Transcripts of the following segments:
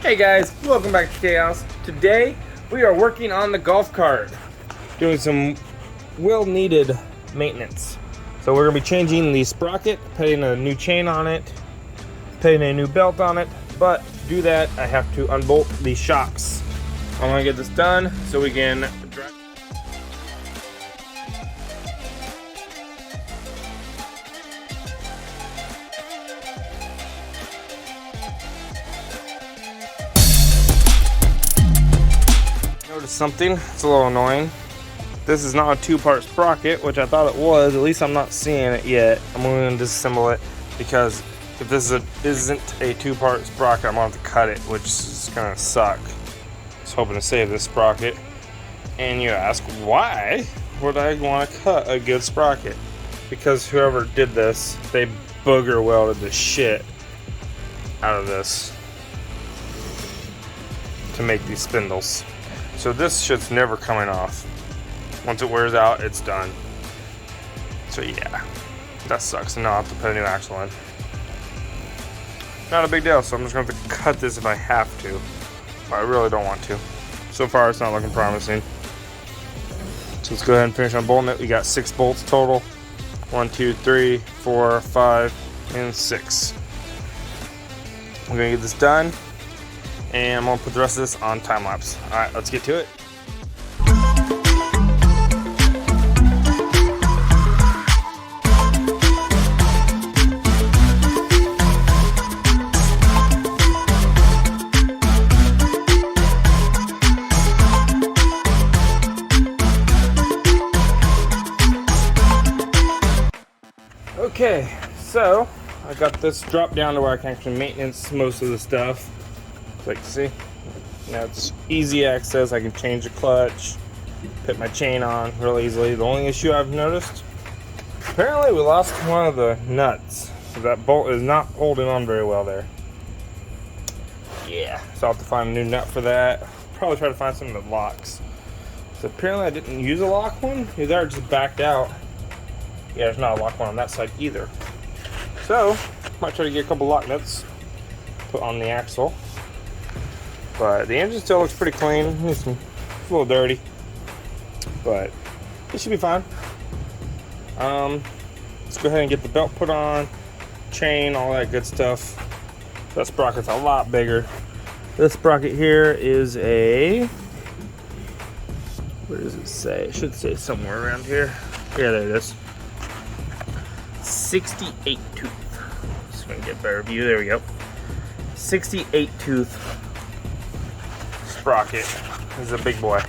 Hey guys, welcome back to Chaos. Today we are working on the golf cart, doing some well-needed maintenance. So we're going to be changing the sprocket, putting a new chain on it, putting a new belt on it, but to do that I have to unbolt the shocks. I want to get this done so we can drive. Notice something, it's a little annoying. This is not a two-part sprocket, which I thought it was. At least I'm not seeing it yet. I'm going to disassemble it because if this isn't a two-part sprocket, I'm going to have to cut it, which is going to suck. I was hoping to save this sprocket. And you ask, why would I want to cut a good sprocket? Because whoever did this, they booger welded the shit out of this to make these spindles. So this shit's never coming off. Once it wears out, it's done. So yeah, that sucks. And now I have to put a new axle in. Not a big deal, so I'm just going to have to cut this if I have to. But I really don't want to. So far, it's not looking promising. So let's go ahead and finish unbolting it. We got 6 bolts total. 1, 2, 3, 4, 5, and 6. I'm going to get this done. And I'm going to put the rest of this on time lapse. Alright, let's get to it. Okay, so I got this dropped down to where I can actually maintenance most of the stuff. Like you see, now it's easy access. I can change the clutch, put my chain on real easily. The only issue I've noticed, apparently we lost one of the nuts, so that bolt is not holding on very well there. Yeah, so I'll have to find a new nut for that. Probably try to find something that locks. So apparently I didn't use a lock one. Either I just backed out. Yeah, there's not a lock one on that side either. So might try to get a couple lock nuts put on the axle. But the engine still looks pretty clean. It's a little dirty, but it should be fine. Let's go ahead and get the belt put on, chain, all that good stuff. That sprocket's a lot bigger. This sprocket here is a, where does it say? It should say somewhere around here. Yeah, there it is. 68 tooth. Just gonna get a better view. There we go. 68 tooth. Sprocket. This is a big boy.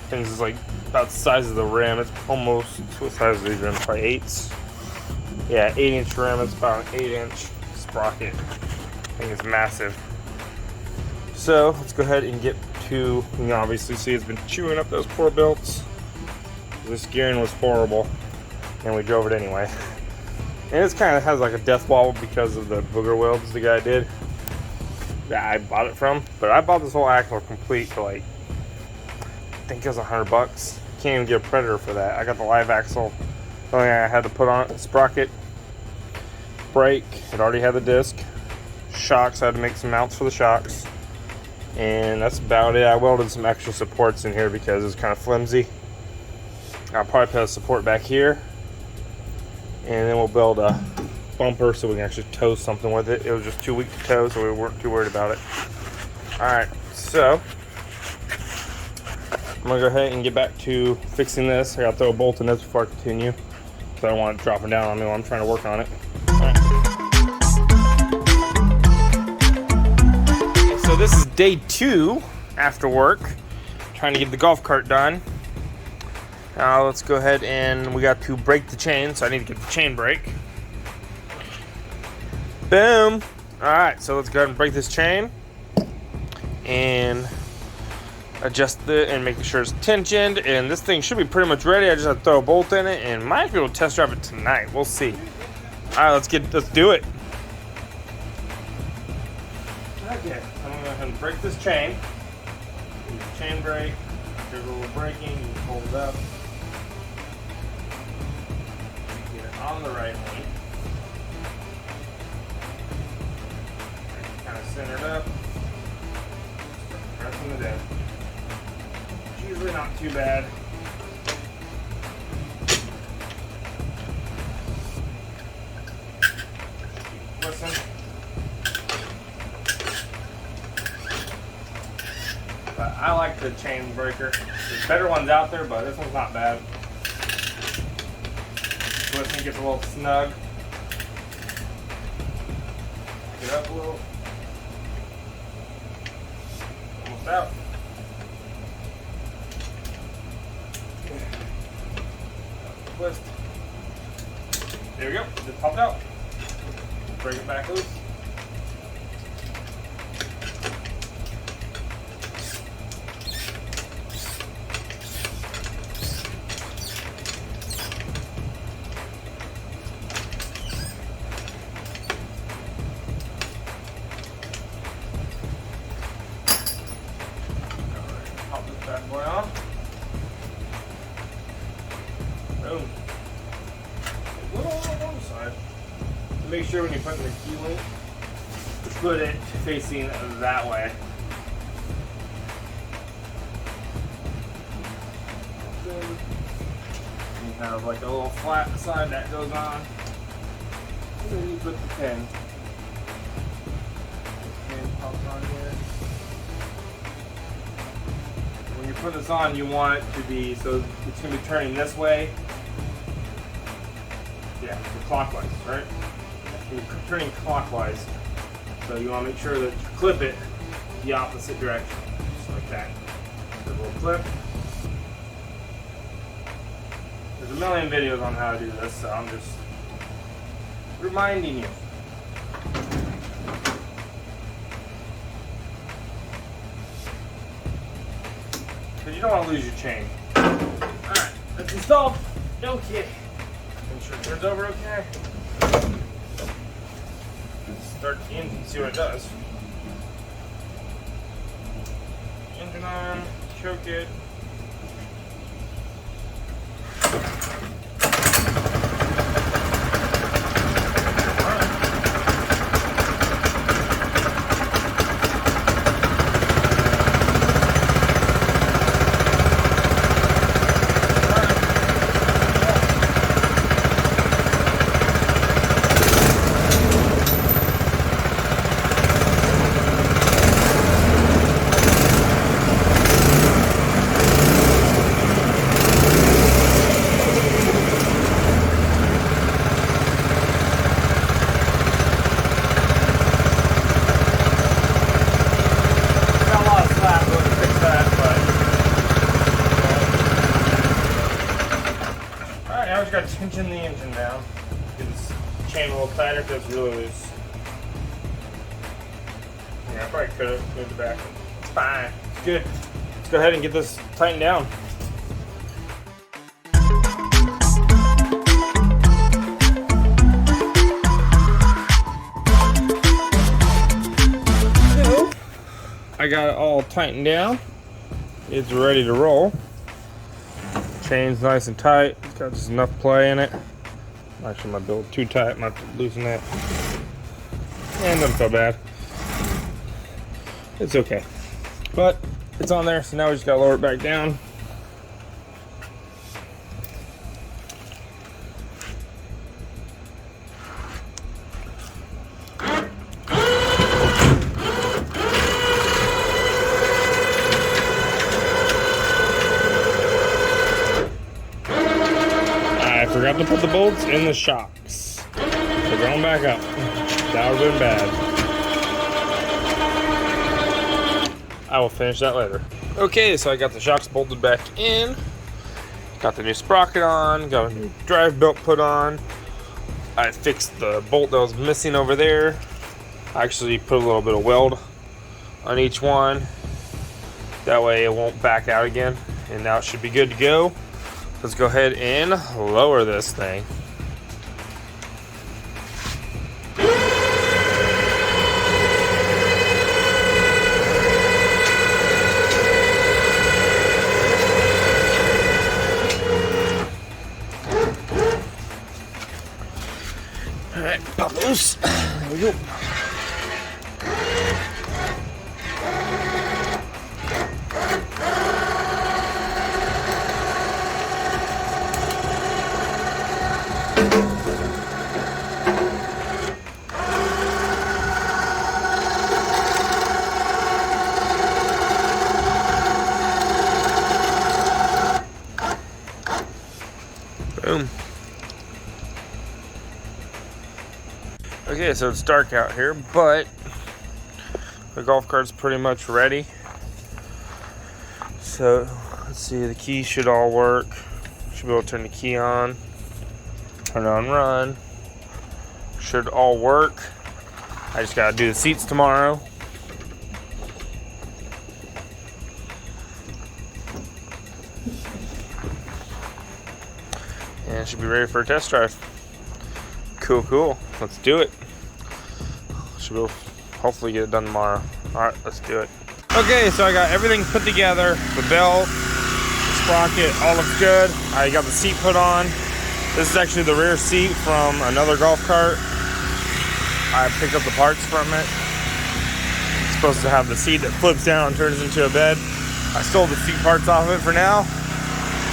Things is like about the size of the rim. It's almost, what size are these rims? Probably 8s. Yeah, 8-inch rim. It's about an 8-inch sprocket. I think it's massive. So let's go ahead and get to, you can obviously see it's been chewing up those poor belts. This gearing was horrible, and we drove it anyway. And this kind of has like a death wobble because of the booger welds the guy did. That I bought it from, but I bought this whole axle complete for like, I think it was $100. Can't even get a Predator for that. I got the live axle. The only thing I had to put on it, sprocket, brake. It already had the disc. Shocks. I had to make some mounts for the shocks, and that's about it. I welded some extra supports in here because it's kind of flimsy. I'll probably put a support back here, and then we'll build a bumper so we can actually tow something with it. It was just too weak to tow, so we weren't too worried about it. Alright, so I'm gonna go ahead and get back to fixing this. I gotta throw a bolt in this before I continue, because I don't want it dropping down on me while I'm trying to work on it. Alright. So this is day 2 after work, trying to get the golf cart done. Now let's go ahead and we got to break the chain, so I need to get the chain brake. Boom! Alright, so let's go ahead and break this chain and adjust it and make sure it's tensioned. And this thing should be pretty much ready. I just have to throw a bolt in it and might be able to test drive it tonight. We'll see. Alright, let's do it. Okay, I'm gonna go ahead and break this chain. Use the chain brake. There's a little braking, you can hold it up. Get it on the right lane. Kind of centered up. twisting it in. It's usually not too bad. Keep twisting. But I like the chain breaker. There's better ones out there, but this one's not bad. Twisting gets a little snug. Pick it up a little. Almost out. Twist. There we go. Just popped out. Bring it back loose. Pop this bad boy on. Boom. A little on one side. Make sure when you're putting the key link, put it facing that way. You have like a little flat side that goes on. And then you put the pin. The pin pops on here. When you put this on, you want it to be, so it's going to be turning this way. Yeah, clockwise, right? You're turning clockwise. So you want to make sure that you clip it the opposite direction. Just like that. A little clip. There's a million videos on how to do this, so I'm just reminding you. Because you don't want to lose your chain. Alright, that's installed. Okay. Make sure it turns over okay. Start the engine, see what it does. Engine on, choke it. Got to tension the engine down. Get this chain a little tighter because it's really loose. Yeah, I probably could have moved it back. It's fine. It's good. Let's go ahead and get this tightened down. So, I got it all tightened down. It's ready to roll. Chain's nice and tight. It's got just enough play in it. Actually, my build too tight. Might have to loosen that. And doesn't feel bad. It's okay. But it's on there, so now we just gotta lower it back down. I forgot to put the bolts in the shocks. They're going back up. That would have been bad. I will finish that later. Okay, so I got the shocks bolted back in. Got the new sprocket on. Got a new drive belt put on. I fixed the bolt that was missing over there. I actually put a little bit of weld on each one. That way it won't back out again. And now it should be good to go. Let's go ahead and lower this thing. All right, pop loose. There we go. Okay, so it's dark out here, but the golf cart's pretty much ready. So let's see, the key should all work. Should be able to turn the key on, turn on run. Should all work. I just gotta do the seats tomorrow. And it should be ready for a test drive. Cool. Let's do it. Should be able to hopefully get it done tomorrow. Alright, let's do it. Okay, so I got everything put together. The belt, the sprocket, all looks good. I got the seat put on. This is actually the rear seat from another golf cart. I picked up the parts from it. It's supposed to have the seat that flips down and turns into a bed. I stole the seat parts off it for now.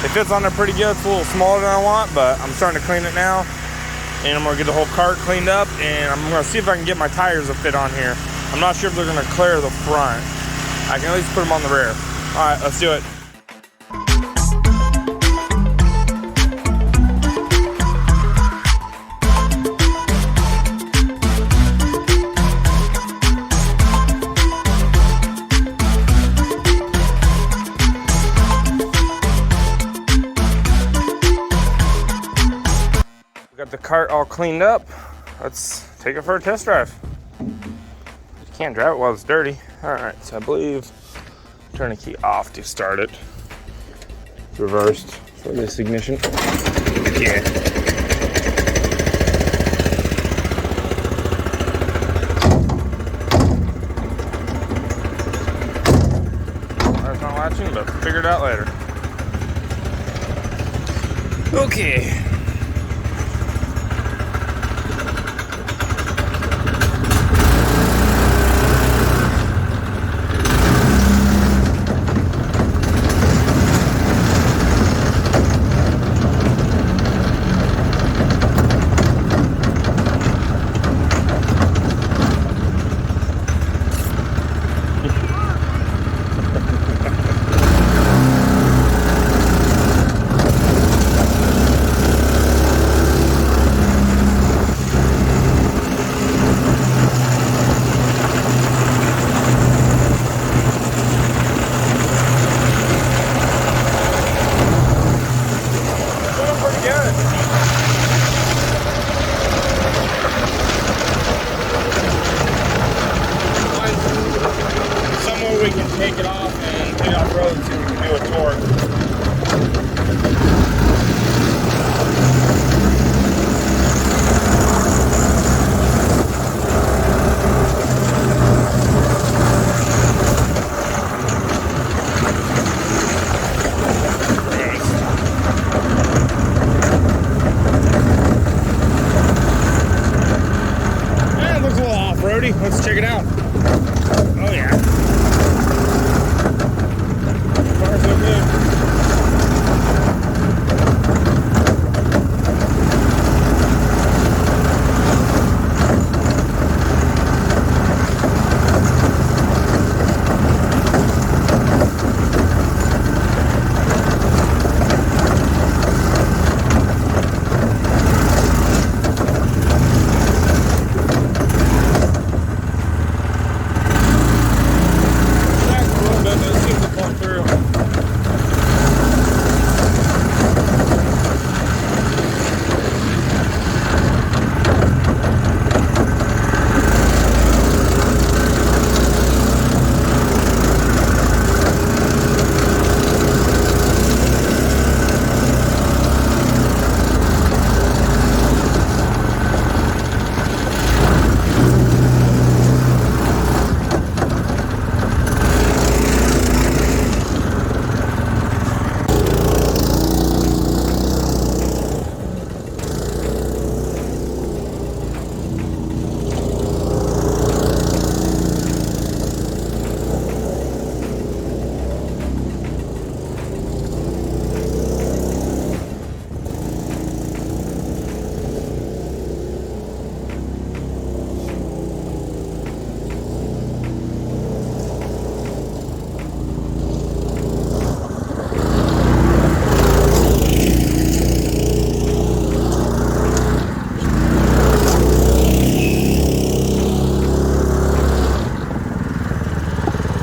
It fits on there pretty good. It's a little smaller than I want, but I'm starting to clean it now. And I'm gonna get the whole cart cleaned up, and I'm gonna see if I can get my tires to fit on here. I'm not sure if they're gonna clear the front. I can at least put them on the rear. All right, let's do it. Got the cart all cleaned up. Let's take it for a test drive. You can't drive it while it's dirty. All right, so I believe turn the key off to start it. Reversed for this ignition. Yeah. That's not latching, but figure it out later. Okay. We can take it off and take it off road so we can do a torque. Yeah, it looks a little off-roady. Let's check it out. Oh yeah. So far so good.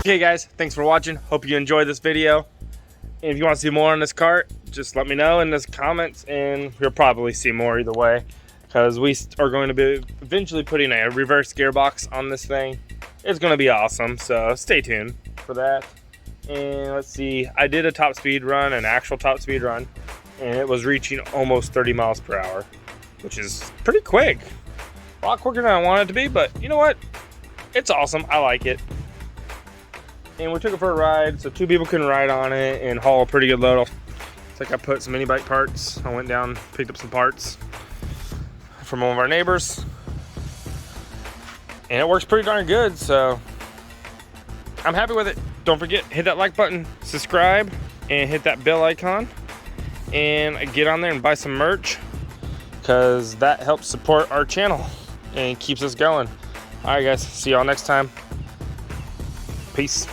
Okay guys, thanks for watching. Hope you enjoyed this video. And if you want to see more on this cart, just let me know in the comments, and you'll probably see more either way, because we are going to be eventually putting a reverse gearbox on this thing. It's going to be awesome, so stay tuned for that. And let's see, I did a top speed run, an actual top speed run, and it was reaching almost 30 miles per hour, which is pretty quick. A lot quicker than I wanted it to be, but you know what? It's awesome. I like it. And we took it for a ride, so 2 people can ride on it and haul a pretty good load. It's like I put some mini bike parts. I went down, picked up some parts from one of our neighbors, and it works pretty darn good, so I'm happy with it. Don't forget, hit that like button, subscribe, and hit that bell icon, and get on there and buy some merch, because that helps support our channel and keeps us going. All right guys, see y'all next time. Peace.